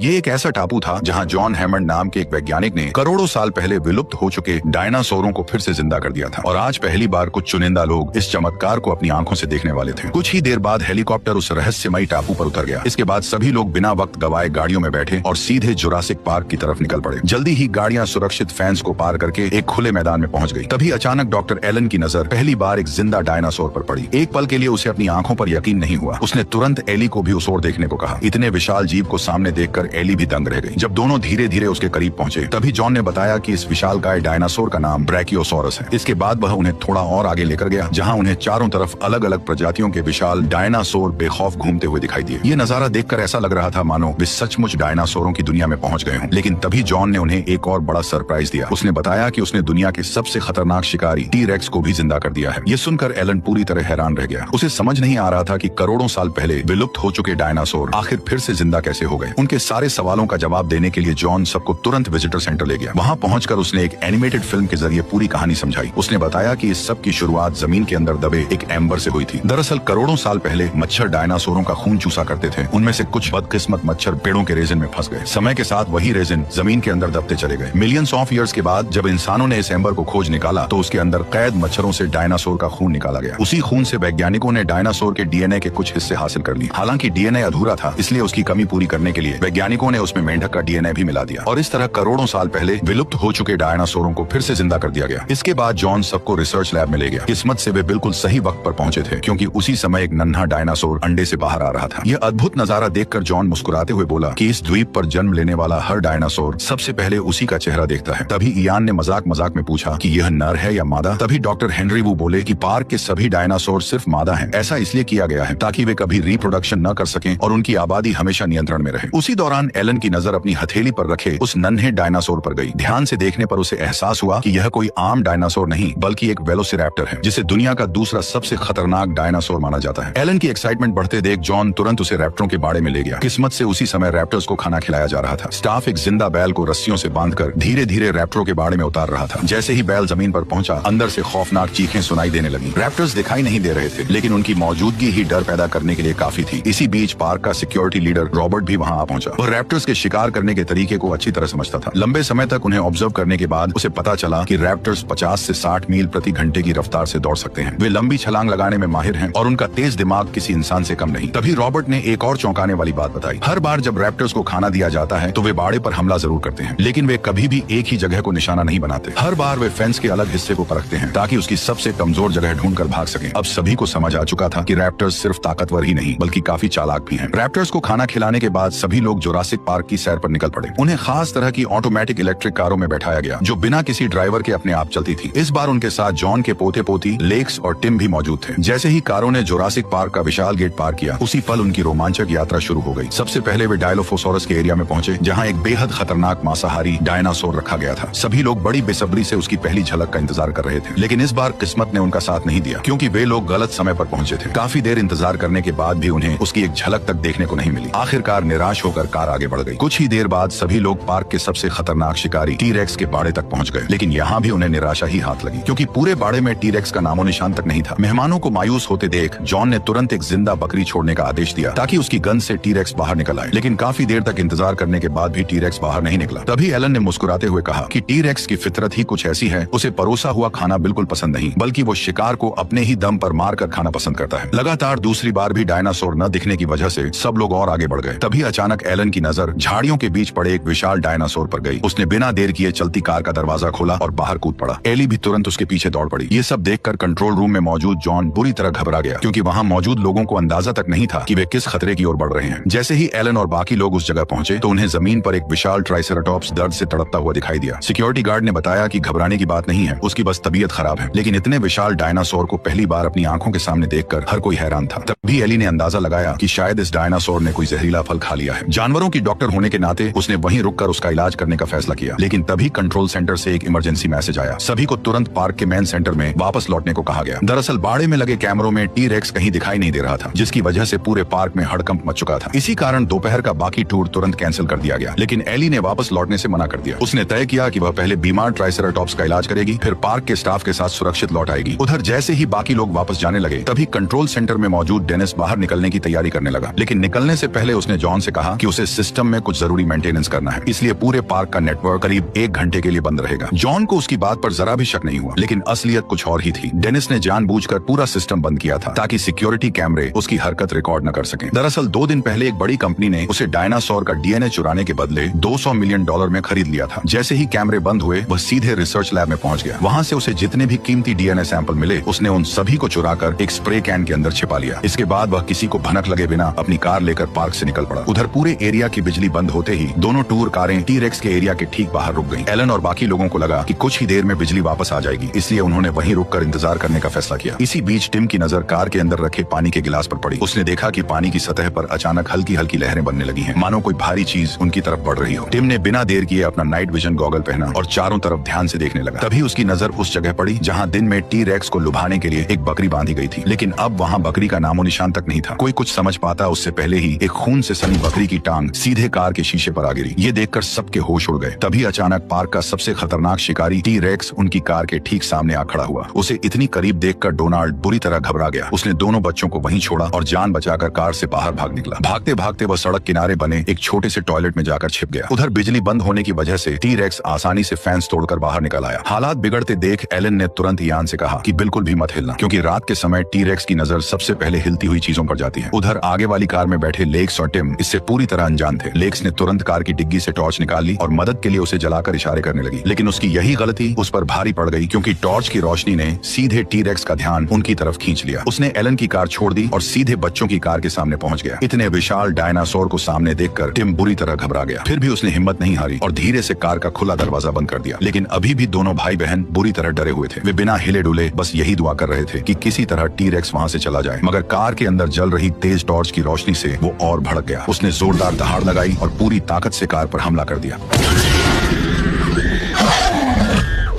ये एक ऐसा टापू था जहाँ जॉन हैमंड नाम के एक वैज्ञानिक ने करोड़ों साल पहले विलुप्त हो चुके डायनासोरों को फिर से जिंदा कर दिया था और आज पहली बार कुछ चुनिंदा लोग इस चमत्कार को अपनी आंखों से देखने वाले थे। कुछ ही देर बाद हेलीकॉप्टर उस रहस्यमयी टापू पर उतर गया। इसके बाद सभी लोग बिना वक्त गवाए गाड़ियों में बैठे और सीधे जुरासिक पार्क की तरफ निकल पड़े। जल्दी ही गाड़ियां सुरक्षित फेंस को पार करके एक खुले मैदान में पहुंच गई। तभी अचानक डॉक्टर एलन की नजर पहली बार एक जिंदा डायनासोर पर पड़ी। एक पल के लिए उसे अपनी आंखों पर यकीन नहीं हुआ। उसने तुरंत एली को भी उस ओर देखने को कहा। इतने विशाल जीव को सामने देखकर एली भी दंग रह गई। जब दोनों धीरे धीरे उसके करीब पहुंचे तभी जॉन ने बताया कि इस विशालकाय डायनासोर का नाम ब्रैकियोसॉरस है। इसके बाद वह उन्हें थोड़ा और आगे लेकर गया जहां उन्हें चारों तरफ अलग अलग प्रजातियों के विशाल डायनासोर बेखौफ घूमते हुए दिखाई दिए। ये नजारा देखकर ऐसा लग रहा था मानो वे सचमुच डायनासोरों की दुनिया में पहुंच गए हों। लेकिन तभी जॉन ने उन्हें एक और बड़ा सरप्राइज दिया। उसने बताया कि उसने दुनिया के सबसे खतरनाक शिकारी टी-रेक्स को भी जिंदा कर दिया है। ये सुनकर एलन पूरी तरह हैरान रह गया। उसे समझ नहीं आ रहा था कि करोड़ों साल पहले विलुप्त हो चुके डायनासोर आखिर फिर से जिंदा कैसे हो गए। उनके सारे सवालों का जवाब देने के लिए जॉन सबको तुरंत विजिटर सेंटर ले गया। वहाँ पहुंचकर उसने एक एनिमेटेड फिल्म के जरिए पूरी कहानी समझाई। उसने बताया कि इस सब की शुरुआत जमीन के अंदर दबे एक एम्बर से हुई थी। दरअसल करोड़ों साल पहले मच्छर डायनासोरों का खून चूसा करते थे। उनमें से कुछ बदकिस्मत मच्छर पेड़ों के रेजिन में फंस गए। समय के साथ वही रेजिन जमीन के अंदर दबते चले गए। मिलियंस ऑफ ईयर्स के बाद जब इंसानों ने इस एम्बर को खोज निकाला तो उसके अंदर कैद मच्छरों से डायनासोर का खून निकाला गया। उसी खून से वैज्ञानिकों ने डायनासोर के डीएनए के कुछ हिस्से हासिल कर लिए। हालांकि डीएनए अधूरा था, इसलिए उसकी कमी पूरी करने के लिए वैज्ञानिकों ने उसमें मेंढक का डीएनए भी मिला दिया और इस तरह करोड़ों साल पहले विलुप्त हो चुके डायनासोरों को फिर से जिंदा कर दिया गया। इसके बाद जॉन सबको रिसर्च लैब में ले गया। किस्मत से वे बिल्कुल सही वक्त पर पहुंचे थे क्योंकि उसी समय एक नन्हा डायनासोर अंडे से बाहर आ रहा था। यह अद्भुत नजारा देखकर जॉन मुस्कुराते हुए बोला कि इस द्वीप पर जन्म लेने वाला हर डायनासोर सबसे पहले उसी का चेहरा देखता है। तभी इयान ने मजाक मजाक में पूछा कि यह नर है या मादा। तभी डॉक्टर हेनरी वू बोले कि पार्क के सभी डायनासोर सिर्फ मादा हैं। ऐसा इसलिए किया गया है ताकि वे कभी रिप्रोडक्शन न कर सकें और उनकी आबादी हमेशा नियंत्रण में रहे। उसी दौरान एलन की नजर अपनी हथेली पर रखे उस नन्हे डायनासोर पर गई। ध्यान से देखने पर उसे एहसास हुआ कि यह कोई आम डायनासोर नहीं बल्कि एक वेलोसिरैप्टर है जिसे दुनिया का दूसरा सबसे खतरनाक डायनासोर माना जाता है। एलन की एक्साइटमेंट बढ़ते देख जॉन तुरंत उसे रैप्टरों के बाड़े में ले गया। किस्मत से उसी समय रैप्टर्स को खाना खिलाया जा रहा था। स्टाफ एक जिंदा बैल को रस्सियों से बांधकर धीरे धीरे रैप्टरों के बाड़े में उतार रहा था। जैसे ही बैल जमीन पर पहुंचा अंदर से खौफनाक चीखें सुनाई देने लगी। रैप्टर्स दिखाई नहीं दे रहे थे लेकिन उनकी मौजूदगी ही डर पैदा करने के लिए काफी थी। इसी बीच पार्क का सिक्योरिटी लीडर रॉबर्ट भी वहां आ पहुंचा। वह रैप्टर्स के शिकार करने के तरीके को अच्छी तरह समझता था। लंबे समय तक उन्हें ऑब्जर्व करने के बाद उसे पता चला कि रैप्टर्स 50 से 60 मील प्रति घंटे की रफ्तार से दौड़ सकते हैं। वे लंबी छलांग लगाने में माहिर हैं और उनका तेज दिमाग किसी इंसान से कम नहीं। तभी रॉबर्ट ने एक और चौंकाने वाली बात बताई। हर बार जब रैप्टर्स को खाना दिया जाता है तो वे बाड़े पर हमला जरूर करते हैं लेकिन वे कभी भी एक ही जगह को निशाना नहीं बनाते। हर बार वे फेंस के अलग हिस्से को परखते हैं ताकि उसकी सबसे कमजोर जगह ढूंढकर भाग सकें। अब सभी को समझ आ चुका था कि रैप्टर्स सिर्फ ताकतवर ही नहीं बल्कि काफी चालाक भी हैं। रैप्टर्स को खाना खिलाने के बाद सभी लोग जुरासिक पार्क की सैर पर निकल पड़े। उन्हें खास तरह की ऑटोमेटिक इलेक्ट्रिक कारों में बैठाया गया जो बिना किसी ड्राइवर के अपने आप चलती थी। इस बार उनके साथ जॉन के पोते पोती लेक्स और टिम भी मौजूद थे। जैसे ही कारों ने जुरासिक पार्क का विशाल गेट पार किया उसी पल उनकी रोमांचक यात्रा शुरू हो गई। सबसे पहले वे डायलोफोसॉरस के एरिया में पहुंचे जहां एक बेहद खतरनाक मांसाहारी डायनासोर रखा गया था। सभी लोग बड़ी बेसब्री से उसकी पहली झलक का इंतजार कर रहे थे लेकिन इस बार किस्मत ने उनका साथ नहीं दिया क्योंकि वे लोग गलत समय पर पहुंचे थे। काफी देर इंतजार करने के बाद भी उन्हें उसकी एक झलक तक देखने को नहीं मिली। आखिरकार निराश होकर कार आगे बढ़ गई। कुछ ही देर बाद सभी लोग पार्क के सबसे खतरनाक शिकारी टी-रेक्स के बाड़े तक पहुंच गए लेकिन यहाँ भी उन्हें निराशा ही हाथ लगी क्योंकि पूरे बाड़े में टी-रेक्स का नामो निशान तक नहीं था। मेहमानों को मायूस होते देख जॉन ने तुरंत एक जिंदा बकरी छोड़ने का आदेश दिया ताकि उसकी गन से टी-रेक्स बाहर निकल आए लेकिन काफी देर तक इंतजार करने के बाद भी टी-रेक्स बाहर नहीं निकला। तभी एलन ने मुस्कुराते हुए कहा कि टी-रेक्स की फितरत ही कुछ ऐसी है, उसे परोसा हुआ खाना बिल्कुल पसंद नहीं बल्कि वो शिकार को अपने ही दम पर मार कर खाना पसंद करता है। लगातार दूसरी बार भी डायनासोर न दिखने की वजह से सब लोग और आगे बढ़ गए। तभी अचानक एलन की नजर झाड़ियों के बीच पड़े एक विशाल डायनासोर पर गई। उसने बिना देर किए चलती कार का दरवाजा खोला और बाहर कूद पड़ा। एली भी तुरंत उसके पीछे दौड़ पड़ी। ये सब देखकर कंट्रोल रूम में मौजूद जॉन बुरी तरह घबरा गया क्योंकि वहाँ मौजूद लोगों को अंदाजा तक नहीं था कि वे किस खतरे की ओर बढ़ रहे हैं। जैसे ही एलन और बाकी लोग उस जगह पहुंचे तो उन्हें जमीन पर एक विशाल ट्राइसेराटॉप्स दर्द से तड़पता हुआ दिखाई दिया। सिक्योरिटी गार्ड ने बताया कि घबराने की बात नहीं है, उसकी बस तबीयत खराब है। लेकिन इतने विशाल डायनासोर को पहली बार अपनी आंखों के सामने देखकर हर कोई हैरान था। तभी एली ने अंदाजा लगाया कि शायद इस डायनासोर ने कोई जहरीला फल खा लिया है। जानवरों की डॉक्टर होने के नाते उसने वहीं रुककर उसका इलाज करने का फैसला किया। लेकिन तभी कंट्रोल सेंटर से एक इमरजेंसी मैसेज आया। सभी को तुरंत पार्क के मेन सेंटर में वापस लौटने को कहा गया। दरअसल बाड़े में लगे कैमरों में टी-रेक्स कहीं दिखाई नहीं दे रहा था जिसकी वजह से पूरे पार्क में हड़कंप मच चुका था। इसी कारण दोपहर का बाकी टूर तुरंत कैंसिल कर दिया गया। लेकिन एली ने वापस लौटने से मना कर दिया। उसने तय किया कि वह पहले बीमार ट्राइसेराटॉप्स का इलाज करेगी, फिर पार्क के स्टाफ के साथ सुरक्षित लौट आएगी। उधर जैसे ही बाकी लोग वापस जाने लगे तभी कंट्रोल सेंटर में मौजूद डेनिस बाहर निकलने की तैयारी करने लगा। लेकिन निकलने से पहले उसने जॉन से कहा कि उसे सिस्टम में कुछ जरूरी मेंटेनेंस करना है, इसलिए पूरे पार्क का नेटवर्क करीब 1 घंटे के लिए बंद रहेगा। जॉन को उसकी बात पर जरा भी शक नहीं हुआ, लेकिन असलियत कुछ और ही थी। डेनिस ने जानबूझकर पूरा सिस्टम बंद किया था ताकि सिक्योरिटी कैमरे उसकी हरकत रिकॉर्ड न कर सकें। दरअसल 2 दिन पहले एक बड़ी कंपनी ने उसे डायनासोर का डीएनए चुराने के बदले $200 मिलियन में खरीद लिया था। जैसे ही कैमरे बंद हुए, वह सीधे रिसर्च लैब में पहुंच गया। वहां से उसे जितने भी कीमती डीएनए सैंपल मिले, उसने उन सभी को चुराकर एक स्प्रे कैन के अंदर छिपा लिया। इसके बाद वह किसी को भनक लगे बिना अपनी कार लेकर पार्क से निकल पड़ा। उधर पूरे एरिया की बिजली बंद होते ही दोनों टूर कारें टी-रेक्स के एरिया के ठीक बाहर रुक गईं। एलन और बाकी लोगों को लगा कि कुछ ही देर में बिजली वापस आ जाएगी, इसलिए उन्होंने वहीं रुककर इंतजार करने का फैसला किया। इसी बीच टिम की नजर कार के अंदर रखे पानी के गिलास पर पड़ी। उसने देखा कि पानी की सतह पर अचानक हल्की हल्की लहरें बनने लगी हैं, मानो कोई भारी चीज उनकी तरफ बढ़ रही हो। टिम ने बिना देर किए अपना नाइट विजन गॉगल पहना और चारों तरफ ध्यान से देखने लगा। तभी उसकी नजर उस जगह पड़ी जहां दिन में टी-रेक्स को लुभाने के लिए एक बकरी बांधी गई थी, लेकिन अब वहां बकरी का नामो निशान तक नहीं था। कोई कुछ समझ पाता उससे पहले ही एक खून से सनी बकरी की टांग सीधे कार के शीशे पर आ गिरी। ये देखकर सबके होश उड़ गए। तभी अचानक पार्क का सबसे खतरनाक शिकारी टी-रेक्स उनकी कार के ठीक सामने आ खड़ा हुआ। उसे इतनी करीब देखकर डोनाल्ड बुरी तरह घबरा गया। उसने दोनों बच्चों को वहीं छोड़ा और जान बचाकर कार से बाहर भाग निकला। भागते भागते वह सड़क किनारे बने एक छोटे से टॉयलेट में जाकर छिप गया। उधर बिजली बंद होने की वजह से टी-रेक्स आसानी से फैंस तोड़कर बाहर निकल आया। हालात बिगड़ते देख एलन ने तुरंत इयान से कहा कि बिल्कुल भी मत हिलना, क्योंकि रात के समय टी-रेक्स की नजर सबसे पहले हिलती हुई चीजों पर जाती है। उधर आगे वाली कार में बैठे लेक्स और टिम इससे पूरी तरह अनजान थे। लेक्स ने तुरंत कार की डिग्गी से टॉर्च निकाल ली और मदद के लिए उसे जलाकर इशारे करने लगी, लेकिन उसकी यही गलती उस पर भारी पड़ गई, क्योंकि टॉर्च की रोशनी ने सीधे टी-रेक्स का ध्यान उनकी तरफ खींच लिया। उसने एलन की कार छोड़ दी और सीधे बच्चों की कार के सामने पहुंच गया। इतने विशाल डायनासोर को सामने देखकर टिम बुरी तरह घबरा गया। फिर भी उसने हिम्मत नहीं हारी और धीरे से कार का खुला दरवाजा बंद कर दिया। लेकिन अभी भी दोनों भाई बहन बुरी तरह डरे हुए थे। वे बिना हिले डुले बस यही दुआ कर रहे थे कि किसी तरह टी-रेक्स वहां से चला जाए। मगर कार के अंदर जल रही तेज टॉर्च की रोशनी से वो और भड़क गया। उसने जोरदार दहाड़ लगाई और पूरी ताकत से कार पर हमला कर दिया।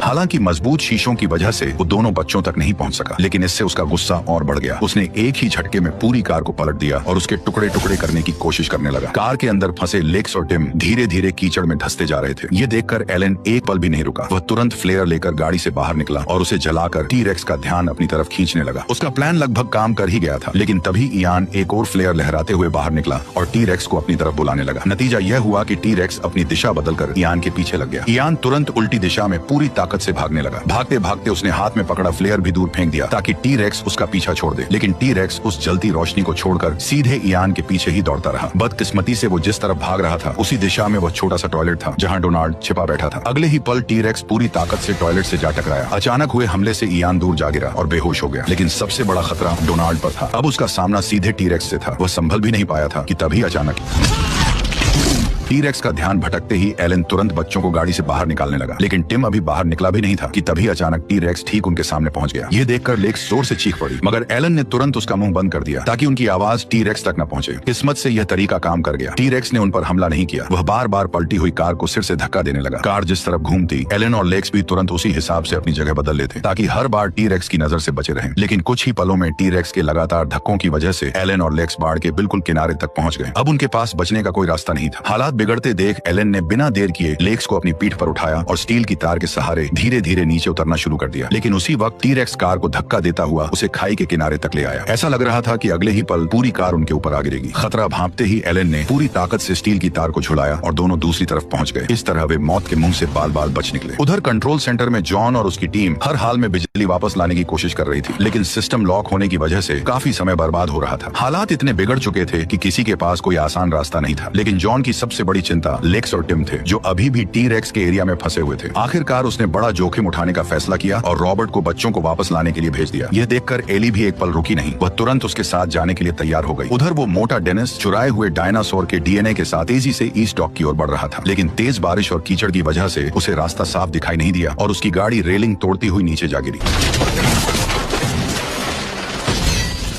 हालांकि मजबूत शीशों की वजह से वो दोनों बच्चों तक नहीं पहुंच सका, लेकिन इससे उसका गुस्सा और बढ़ गया। उसने एक ही झटके में पूरी कार को पलट दिया और उसके टुकड़े टुकड़े करने की कोशिश करने लगा। कार के अंदर फंसे लेक्स और टिम धीरे धीरे कीचड़ में धंसते जा रहे थे। ये देखकर एलन एक पल भी नहीं रुका। वह तुरंत फ्लेयर लेकर गाड़ी से बाहर निकला और उसे जलाकर टी-रेक्स का ध्यान अपनी तरफ खींचने लगा। उसका प्लान लगभग काम कर ही गया था, लेकिन तभी इयान एक और फ्लेयर लहराते हुए बाहर निकला और टी-रेक्स को अपनी तरफ बुलाने लगा। नतीजा यह हुआ कि टी-रेक्स अपनी दिशा बदलकर इयान के पीछे लग गया। इयान तुरंत उल्टी दिशा में पूरी ताकत से भागने लगा। भागते भागते उसने हाथ में पकड़ा फ्लेयर भी दूर फेंक दिया ताकि टी-रेक्स उसका पीछा छोड़ दे, लेकिन टी-रेक्स उस जलती रोशनी को छोड़कर सीधे इयान के पीछे ही दौड़ता रहा। बदकिस्मती से वो जिस तरफ भाग रहा था उसी दिशा में वह छोटा सा टॉयलेट था जहां डोनाल्ड छिपा बैठा था। अगले ही पल टी-रेक्स पूरी ताकत से टॉयलेट से जा टकराया। अचानक हुए हमले से इयान दूर जा गिरा और बेहोश हो गया, लेकिन सबसे बड़ा खतरा डोनाल्ड पर था। अब उसका सामना सीधे टी-रेक्स से था। वह संभल भी नहीं पाया था कि तभी अचानक टी-रेक्स का ध्यान भटकते ही एलन तुरंत बच्चों को गाड़ी से बाहर निकालने लगा, लेकिन टिम अभी बाहर निकला भी नहीं था कि तभी अचानक टी-रेक्स ठीक उनके सामने पहुंच गया। ये देखकर लेक्स जोर से चीख पड़ी, मगर एलन ने तुरंत उसका मुंह बंद कर दिया ताकि उनकी आवाज टी-रेक्स तक न पहुंचे। किस्मत से यह तरीका काम कर गया। टी-रेक्स ने उन पर हमला नहीं किया। वह बार बार पलटी हुई कार को सिर से धक्का देने लगा। कार जिस तरफ घूमती, एलन और लेक्स भी तुरंत उसी हिसाब से अपनी जगह बदल लेते ताकि हर बार टी-रेक्स की नजर से बचे रहें। लेकिन कुछ ही पलों में टी-रेक्स के लगातार धक्कों की वजह से एलन और लेक्स बाढ़ के बिल्कुल किनारे तक पहुंच गए। अब उनके पास बचने का कोई रास्ता नहीं था। हालात बिगड़ते देख एलन ने बिना देर किए लेक्स को अपनी पीठ पर उठाया और स्टील की तार के सहारे धीरे धीरे नीचे उतरना शुरू कर दिया। लेकिन उसी वक्त टी-रेक्स कार को धक्का देता हुआ उसे खाई के किनारे तक ले आया। ऐसा लग रहा था कि अगले ही पल पूरी कार उनके ऊपर आ गिरेगी। खतरा भांपते ही एलन ने पूरी ताकत से स्टील की तार को झुलाया और दोनों दूसरी तरफ पहुंच गए। इस तरह वे मौत के मुंह से बाल बाल बच निकले। उधर कंट्रोल सेंटर में जॉन और उसकी टीम हर हाल में बिजली वापस लाने की कोशिश कर रही थी, लेकिन सिस्टम लॉक होने की वजह से काफी समय बर्बाद हो रहा था। हालात इतने बिगड़ चुके थे कि किसी के पास कोई आसान रास्ता नहीं था। लेकिन जॉन की सबसे बड़ी चिंता लेक्स और टिम थे, जो अभी भी टी-रेक्स के एरिया में फंसे हुए थे। आखिरकार उसने बड़ा जोखिम उठाने का फैसला किया और रॉबर्ट को बच्चों को वापस लाने के लिए भेज दिया। यह देखकर एली भी एक पल रुकी नहीं। वह तुरंत उसके साथ जाने के लिए तैयार हो गई। उधर वो मोटा डेनिस चुराए हुए डायनासोर के डीएनए के साथ तेजी से ईस्ट डॉक की ओर बढ़ रहा था, लेकिन तेज बारिश और कीचड़ की वजह से उसे रास्ता साफ दिखाई नहीं दिया और उसकी गाड़ी रेलिंग तोड़ती हुई नीचे जा गिरी।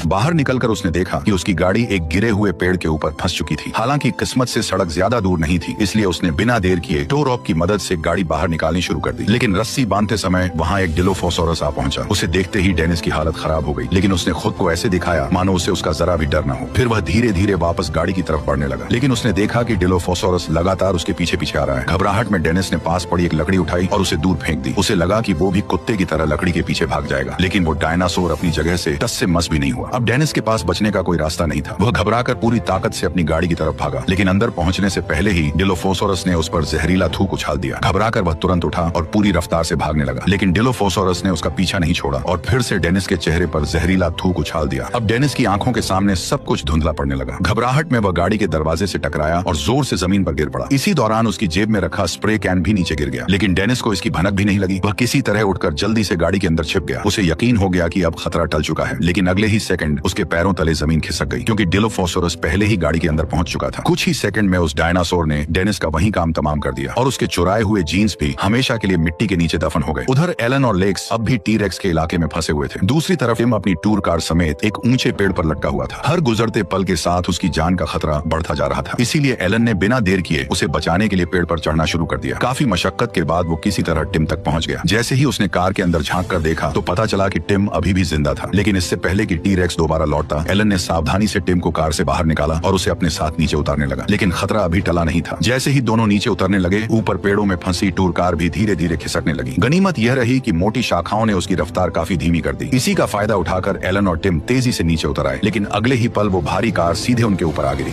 बाहर निकलकर उसने देखा कि उसकी गाड़ी एक गिरे हुए पेड़ के ऊपर फंस चुकी थी। हालांकि किस्मत से सड़क ज्यादा दूर नहीं थी, इसलिए उसने बिना देर किए टो रॉप की मदद से गाड़ी बाहर निकालनी शुरू कर दी। लेकिन रस्सी बांधते समय वहां एक डिलोफोसोरस आ पहुंचा। उसे देखते ही डेनिस की हालत खराब हो गई, लेकिन उसने खुद को ऐसे दिखाया मानो उसे उसका जरा भी डर न हो। फिर वह धीरे धीरे वापस गाड़ी की तरफ बढ़ने लगा, लेकिन उसने देखा कि डिलोफोसोरस लगातार उसके पीछे पीछे आ रहा है। घबराहट में डेनिस ने पास पड़ी एक लकड़ी उठाई और उसे दूर फेंक दी। उसे लगा कि वो भी कुत्ते की तरह लकड़ी के पीछे भाग जाएगा, लेकिन वो डायनासोर अपनी जगह से टस से मस भी नहीं हुआ। अब अब डेनिस के पास बचने का कोई रास्ता नहीं था। वह घबराकर पूरी ताकत से अपनी गाड़ी की तरफ भागा, लेकिन अंदर पहुंचने से पहले ही डिलोफोसोरस ने उस पर जहरीला थूक उछाल दिया। घबराकर वह तुरंत उठा और पूरी रफ्तार से भागने लगा, लेकिन डिलोफोसोरस ने उसका पीछा नहीं छोड़ा और फिर से डेनिस के चेहरे पर जहरीला थूक उछाल दिया। अब डेनिस की आंखों के सामने सब कुछ धुंधला पड़ने लगा। घबराहट में वह गाड़ी के दरवाजे से टकराया और जोर से जमीन पर गिर पड़ा। इसी दौरान उसकी जेब में रखा स्प्रे कैन भी नीचे गिर गया, लेकिन डेनिस को इसकी भनक भी नहीं लगी। वह किसी तरह उठकर जल्दी से गाड़ी के अंदर छिप गया। उसे यकीन हो गया कि अब खतरा टल चुका है, लेकिन अगले ही सेकंड उसके पैरों तले जमीन खिसक गई, क्योंकि डिलोफोसोरस पहले ही गाड़ी के अंदर पहुंच चुका था। कुछ ही सेकंड में उस डायनासोर ने डेनिस का वही काम तमाम कर दिया और उसके चुराए हुए जीन्स भी हमेशा के लिए मिट्टी के नीचे दफन हो गए। उधर एलन और लेक्स अब भी टी-रेक्स के इलाके में फंसे हुए थे। दूसरी तरफ टिम अपनी टूर कार समेत एक ऊंचे पेड़ पर लटका हुआ था। हर गुजरते पल के साथ उसकी जान का खतरा बढ़ता जा रहा था। इसीलिए एलन ने बिना देर किए उसे बचाने के लिए पेड़ पर चढ़ना शुरू कर दिया। काफी मशक्कत के बाद वो किसी तरह टिम तक पहुंच गया। जैसे ही उसने कार के अंदर झांक कर देखा तो पता चला कि टिम अभी भी जिंदा था, लेकिन इससे पहले कि टी-रेक्स दोबारा लौटता, एलन ने सावधानी से टिम को कार से बाहर निकाला और उसे अपने साथ नीचे उतारने लगा। लेकिन खतरा अभी टला नहीं था। जैसे ही दोनों नीचे उतरने लगे, ऊपर पेड़ों में फंसी टूर कार भी धीरे धीरे खिसकने लगी। गनीमत यह रही कि मोटी शाखाओं ने उसकी रफ्तार काफी धीमी कर दी। इसी का फायदा उठाकर एलन और टिम तेजी से नीचे उतर आए, लेकिन अगले ही पल वो भारी कार सीधे उनके ऊपर आ गिरी।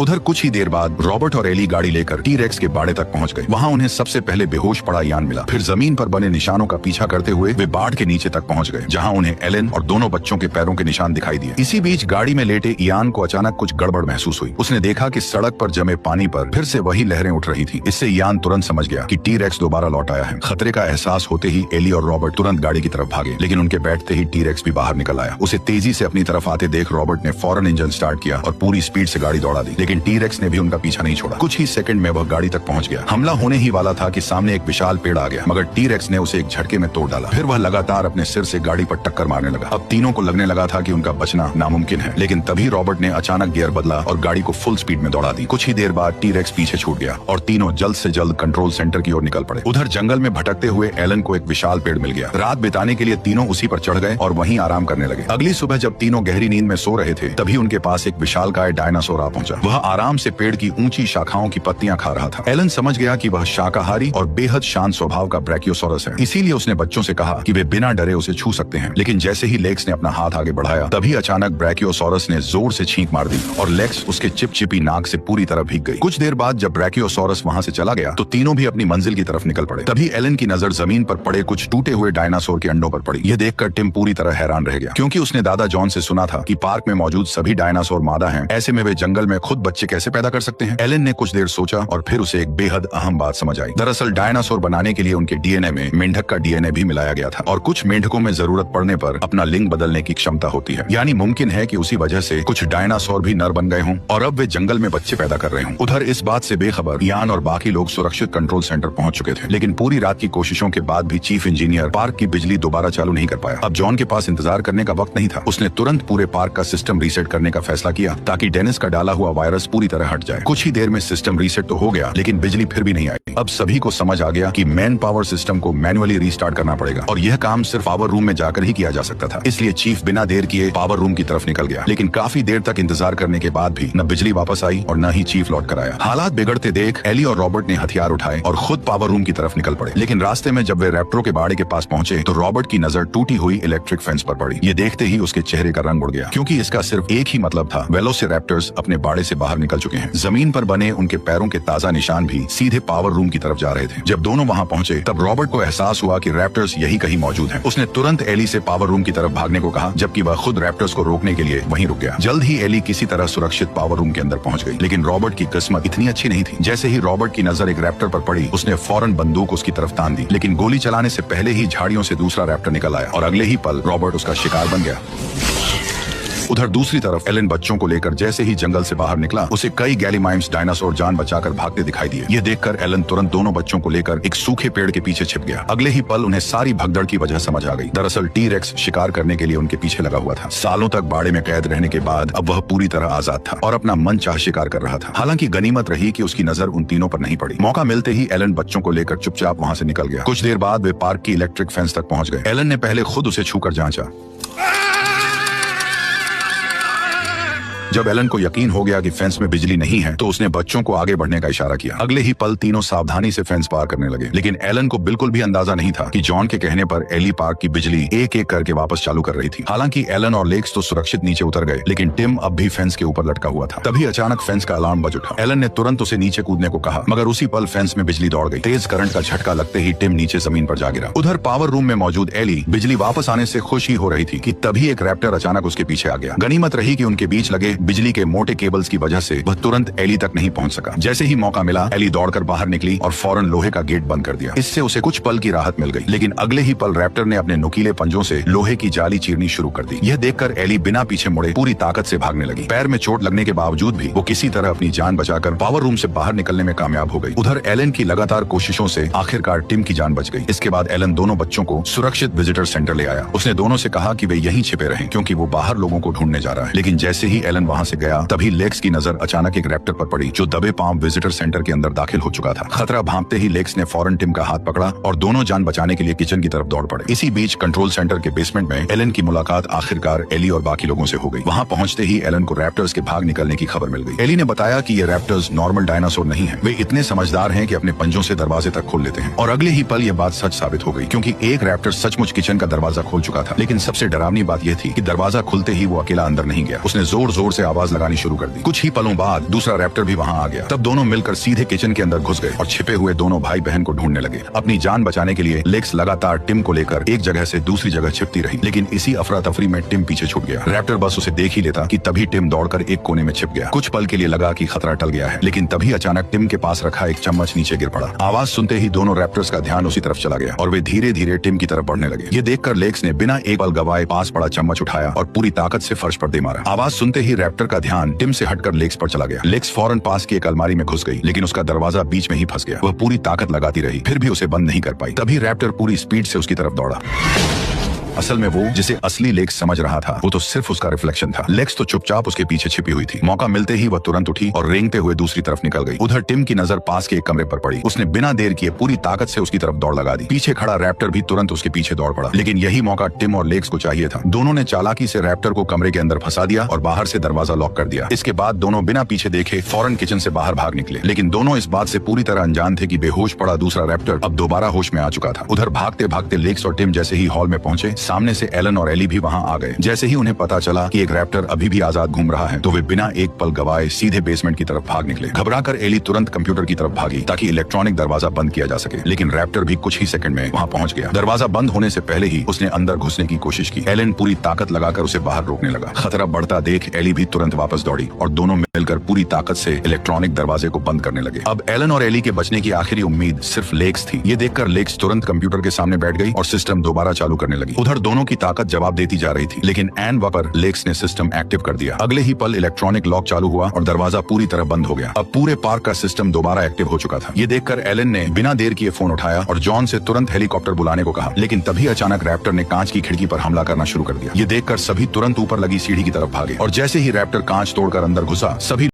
उधर कुछ ही देर बाद रॉबर्ट और एली गाड़ी लेकर टी-रेक्स के बाड़े तक पहुंच गए। वहां उन्हें सबसे पहले बेहोश पड़ा यान मिला। फिर जमीन पर बने निशानों का पीछा करते हुए वे बाढ़ के नीचे तक पहुंच गए, जहां उन्हें एलन और दोनों बच्चों के पैरों के निशान दिखाई दिए। इसी बीच गाड़ी में लेटे यान को अचानक कुछ गड़बड़ महसूस हुई। उसने देखा कि सड़क पर जमे पानी पर फिर से वही लहरें उठ रही थी। इससे यान तुरंत समझ गया कि टी-रेक्स दोबारा लौट आया है। खतरे का एहसास होते ही एली और रॉबर्ट तुरंत गाड़ी की तरफ भागे, लेकिन उनके बैठते ही टी-रेक्स भी बाहर निकल आया। उसे तेजी से अपनी तरफ आते देख रॉबर्ट ने फौरन इंजन स्टार्ट किया और पूरी स्पीड से गाड़ी दौड़ा दी, लेकिन टी-रेक्स ने भी उनका पीछा नहीं छोड़ा। कुछ ही सेकंड में वह गाड़ी तक पहुंच गया। हमला होने ही वाला था कि सामने एक विशाल पेड़ आ गया, मगर टी-रेक्स ने उसे एक झटके में तोड़ डाला। फिर वह लगातार अपने सिर से गाड़ी पर टक्कर मारने लगा। अब तीनों को लगने लगा था कि उनका बचना नामुमकिन है, लेकिन तभी रॉबर्ट ने अचानक गियर बदला और गाड़ी को फुल स्पीड में दौड़ा दी। कुछ ही देर बाद टी-रेक्स पीछे छूट गया और तीनों जल्द से जल्द कंट्रोल सेंटर की ओर निकल पड़े। उधर जंगल में भटकते हुए एलन को एक विशाल पेड़ मिल गया। रात बिताने के लिए तीनों उसी पर चढ़ गए और वहीं आराम करने लगे। अगली सुबह जब तीनों गहरी नींद में सो रहे थे, तभी उनके पास एक विशालकाय डायनासोर आ पहुंचा। वह आराम से पेड़ की ऊंची शाखाओं की पत्तियां खा रहा था। एलन समझ गया कि वह शाकाहारी और बेहद शांत स्वभाव का ब्रैकियोसोरस है। इसीलिए उसने बच्चों से कहा कि वे बिना डरे उसे छू सकते हैं। लेकिन जैसे ही लेक्स ने अपना हाथ आगे बढ़ाया, तभी अचानक ब्रैकियोसोरस ने जोर से छींक मार दी और लेक्स उसके चिपचिपी नाक से पूरी तरह भीग गई। कुछ देर बाद जब ब्रैकियोसोरस वहां से चला गया तो तीनों भी अपनी मंजिल की तरफ निकल पड़े। तभी एलन की नजर जमीन पर पड़े कुछ टूटे हुए डायनासोर के अंडों पर पड़ी। यह देखकर टिम पूरी तरह हैरान रह गया, क्योंकि उसने दादा जॉन से सुना था कि पार्क में मौजूद सभी डायनासोर मादा हैं। ऐसे में वे जंगल में खुद बच्चे कैसे पैदा कर सकते हैं? एलन ने कुछ देर सोचा और फिर उसे एक बेहद अहम बात समझ आई। दरअसल डायनासोर बनाने के लिए उनके डीएनए में मेंढक का डीएनए भी मिलाया गया था और कुछ मेंढकों में जरूरत पड़ने पर अपना लिंग बदलने की क्षमता होती है। यानी मुमकिन है कि उसी वजह से कुछ डायनासोर भी नर बन गए हों और अब वे जंगल में बच्चे पैदा कर रहे हों। उधर इस बात से बेखबर यान और बाकी लोग सुरक्षित कंट्रोल सेंटर पहुंच चुके थे, लेकिन पूरी रात की कोशिशों के बाद भी चीफ इंजीनियर पार्क की बिजली दोबारा चालू नहीं कर पाया। अब जॉन के पास इंतजार करने का वक्त नहीं था। उसने तुरंत पूरे पार्क का सिस्टम रीसेट करने का फैसला किया ताकि डेनिस का डाला हुआ वायरस पूरी तरह हट जाए। कुछ ही देर में सिस्टम रीसेट तो हो गया, लेकिन बिजली फिर भी नहीं आई। अब सभी को समझ आ गया कि मैन पावर सिस्टम को मैन्युअली रीस्टार्ट करना पड़ेगा और यह काम सिर्फ पावर रूम में जाकर ही किया जा सकता था। इसलिए चीफ बिना देर किए पावर रूम की तरफ निकल गया, लेकिन काफी देर तक इंतजार करने के बाद भी न बिजली वापस आई और न ही चीफ लौट कर आया। हालात बिगड़ते देख एली और रॉबर्ट ने हथियार उठाए और खुद पावर रूम की तरफ निकल पड़े। लेकिन रास्ते में जब वे रैप्टरों के बाड़े के पास पहुंचे तो रॉबर्ट की नजर टूटी हुई इलेक्ट्रिक फेंस पर पड़ी। ये देखते ही उसके चेहरे का रंग उड़ गया, क्योंकि इसका सिर्फ एक ही मतलब था, वेलोसिरैप्टर्स अपने बाड़े से बाहर निकल चुके हैं। जमीन पर बने उनके पैरों के ताजा निशान भी सीधे पावर रूम की तरफ जा रहे थे। जब दोनों वहां पहुंचे तब रॉबर्ट को एहसास हुआ कि रैप्टर्स यही कहीं मौजूद हैं। उसने तुरंत एली से पावर रूम की तरफ भागने को कहा, जबकि वह खुद रैप्टर्स को रोकने के लिए वहीं रुक गया। जल्द ही एली किसी तरह सुरक्षित पावर रूम के अंदर पहुंच गई, लेकिन रॉबर्ट की किस्मत इतनी अच्छी नहीं थी। जैसे ही रॉबर्ट की नजर एक रैप्टर पर पड़ी, उसने फौरन बंदूक उसकी तरफ तान दी, लेकिन गोली चलाने से पहले ही झाड़ियों से दूसरा रैप्टर निकल आया और अगले ही पल रॉबर्ट उसका शिकार बन गया। उधर दूसरी तरफ एलन बच्चों को लेकर जैसे ही जंगल से बाहर निकला, उसे कई गैलीमाइम्स डायनासोर जान बचाकर भागते दिखाई दिए। ये देखकर एलन तुरंत दोनों बच्चों को लेकर एक सूखे पेड़ के पीछे छिप गया। अगले ही पल उन्हें सारी भगदड़ की वजह समझ आ गई। दरअसल टी-रेक्स शिकार करने के लिए उनके पीछे लगा हुआ था। सालों तक बाड़े में कैद रहने के बाद अब वह पूरी तरह आजाद था और अपना मन चाह शिकार कर रहा था। हालांकि गनीमत रही कि उसकी नजर उन तीनों पर नहीं पड़ी। मौका मिलते ही एलन बच्चों को लेकर चुपचाप वहां से निकल गया। कुछ देर बाद वे पार्क की इलेक्ट्रिक फेंस तक पहुंच गए। एलन ने पहले खुद उसे छूकर जांचा। जब एलन को यकीन हो गया कि फेंस में बिजली नहीं है तो उसने बच्चों को आगे बढ़ने का इशारा किया। अगले ही पल तीनों सावधानी से फेंस पार करने लगे, लेकिन एलन को बिल्कुल भी अंदाजा नहीं था कि जॉन के कहने पर एली पार्क की बिजली एक एक करके वापस चालू कर रही थी। हालांकि एलन और लेक्स तो सुरक्षित नीचे उतर गए, लेकिन टिम अब भी फेंस के ऊपर लटका हुआ था। तभी अचानक फेंस का अलार्म बज उठा। एलन ने तुरंत उसे नीचे कूदने को कहा, मगर उसी पल फेंस में बिजली दौड़ गई। तेज करंट का झटका लगते ही टिम नीचे जमीन पर जा गिरा। उधर पावर रूम में मौजूद एली बिजली वापस आने से खुश ही हो रही थी कि तभी एक रैप्टर अचानक उसके पीछे आ गया। गनीमत रही कि उनके बीच लगे बिजली के मोटे केबल्स की वजह से वह तुरंत एली तक नहीं पहुंच सका। जैसे ही मौका मिला एली दौड़कर बाहर निकली और फौरन लोहे का गेट बंद कर दिया। इससे उसे कुछ पल की राहत मिल गई, लेकिन अगले ही पल रैप्टर ने अपने नुकीले पंजों से लोहे की जाली चीरनी शुरू कर दी। यह देखकर एली बिना पीछे मुड़े पूरी ताकत से भागने लगी। पैर में चोट लगने के बावजूद भी वो किसी तरह अपनी जान बचाकर पावर रूम से बाहर निकलने में कामयाब हो गई। उधर एलन की लगातार कोशिशों से आखिरकार टिम की जान बच गई। इसके बाद एलन दोनों बच्चों को सुरक्षित विजिटर सेंटर ले आया। उसने दोनों से कहा कि वे यहीं छिपे रहें, क्योंकि वो बाहर लोगों को ढूंढने जा रहा है। लेकिन जैसे ही एलन वहां से गया तभी लेक्स की नजर अचानक एक रैप्टर पर पड़ी, जो दबे पांव विजिटर सेंटर के अंदर दाखिल हो चुका था। खतरा भांपते ही लेक्स ने फौरन टिम का हाथ पकड़ा और दोनों जान बचाने के लिए किचन की तरफ दौड़ पड़े। इसी बीच कंट्रोल सेंटर के बेसमेंट में एलन की मुलाकात आखिरकार एली और बाकी लोगों से हो गई। वहां पहुंचते ही एलन को रैप्टर्स के भाग निकलने की खबर मिल गई। एली ने बताया कि ये रैप्टर्स नॉर्मल डायनासोर नहीं है, वे इतने समझदार हैं कि अपने पंजों से दरवाजे तक खोल लेते हैं। और अगले ही पल यह बात सच साबित हो गई, क्योंकि एक रैप्टर सचमुच किचन का दरवाजा खोल चुका था। लेकिन सबसे डरावनी बात यह थी कि दरवाजा खुलते ही वो अकेला अंदर नहीं गया। उसने जोर जोर से आवाज लगानी शुरू कर दी। कुछ ही पलों बाद दूसरा रैप्टर भी वहां आ गया। तब दोनों मिलकर सीधे किचन के अंदर घुस गए और छिपे हुए दोनों भाई बहन को ढूंढने लगे। अपनी जान बचाने के लिए लेक्स लगातार टिम को लेकर एक जगह से दूसरी जगह छिपती रही, लेकिन इसी अफरा तफरी में टिम पीछे छूट गया। रैप्टर बस उसे देख ही लेता कि तभी टिम दौड़कर एक कोने में छिप गया। कुछ पल के लिए लगा कि खतरा टल गया है, लेकिन तभी अचानक टिम के पास रखा एक चम्मच नीचे गिर पड़ा। आवाज सुनते ही दोनों रैप्टर्स का ध्यान उसी तरफ चला गया और वे धीरे धीरे टिम की तरफ बढ़ने लगे। ये देखकर लेक्स ने बिना एक पल गवाए पास पड़ा चम्मच उठाया और पूरी ताकत से फर्श पर दे मारा। आवाज सुनते ही रैप्टर का ध्यान टिम से हटकर लेक्स पर चला गया। लेक्स फौरन पास की एक अलमारी में घुस गई, लेकिन उसका दरवाजा बीच में ही फंस गया। वह पूरी ताकत लगाती रही, फिर भी उसे बंद नहीं कर पाई। तभी रैप्टर पूरी स्पीड से उसकी तरफ दौड़ा। असल में वो जिसे असली लेक्स समझ रहा था वो तो सिर्फ उसका रिफ्लेक्शन था। लेक्स तो चुपचाप उसके पीछे छिपी हुई थी। मौका मिलते ही वह तुरंत उठी और रेंगते हुए दूसरी तरफ निकल गई। उधर टिम की नजर पास के एक कमरे पर पड़ी। उसने बिना देर किए पूरी ताकत से उसकी तरफ दौड़ लगा दी। पीछे खड़ा रैप्टर भी तुरंत उसके पीछे दौड़ पड़ा, लेकिन यही मौका टिम और लेक्स को चाहिए था। दोनों ने चालाकी से रैप्टर को कमरे के अंदर फंसा दिया और बाहर से दरवाजा लॉक कर दिया। इसके बाद दोनों बिना पीछे देखे फौरन किचन से बाहर भाग निकले, लेकिन दोनों इस बात से पूरी तरह अनजान थे कि बेहोश पड़ा दूसरा रैप्टर अब दोबारा होश में आ चुका था। उधर भागते भागते लेक्स और टिम जैसे ही हॉल में पहुंचे, सामने से एलन और एली भी वहां आ गए। जैसे ही उन्हें पता चला कि एक रैप्टर अभी भी आजाद घूम रहा है, तो वे बिना एक पल गवाए सीधे बेसमेंट की तरफ भाग निकले। घबराकर एली तुरंत कंप्यूटर की तरफ भागी ताकि इलेक्ट्रॉनिक दरवाजा बंद किया जा सके, लेकिन रैप्टर भी कुछ ही सेकंड में वहां पहुंच गया। दरवाजा बंद होने से पहले ही उसने अंदर घुसने की कोशिश की। एलन पूरी ताकत लगाकर उसे बाहर रोकने लगा। खतरा बढ़ता देख एली भी तुरंत वापस दौड़ी और दोनों मिलकर पूरी ताकत से इलेक्ट्रॉनिक दरवाजे को बंद करने लगे। अब एलन और एली के बचने की आखिरी उम्मीद सिर्फ लेक्स थी। ये देखकर लेक्स तुरंत कंप्यूटर के सामने बैठ गई और सिस्टम दोबारा चालू करने लगी। उधर दोनों की ताकत जवाब देती जा रही थी, लेकिन एन वक्त पर लेक्स ने सिस्टम एक्टिव कर दिया। अगले ही पल इलेक्ट्रॉनिक लॉक चालू हुआ और दरवाजा पूरी तरह बंद हो गया। अब पूरे पार्क का सिस्टम दोबारा एक्टिव हो चुका था। ये देखकर एलन ने बिना देर किए फोन उठाया और जॉन से तुरंत हेलीकॉप्टर बुलाने को कहा, लेकिन तभी अचानक रैप्टर ने कांच की खिड़की पर हमला करना शुरू कर दिया। ये देखकर सभी तुरंत ऊपर लगी सीढ़ी की तरफ भागे और जैसे ही रैप्टर कांच तोड़कर अंदर घुसा, सभी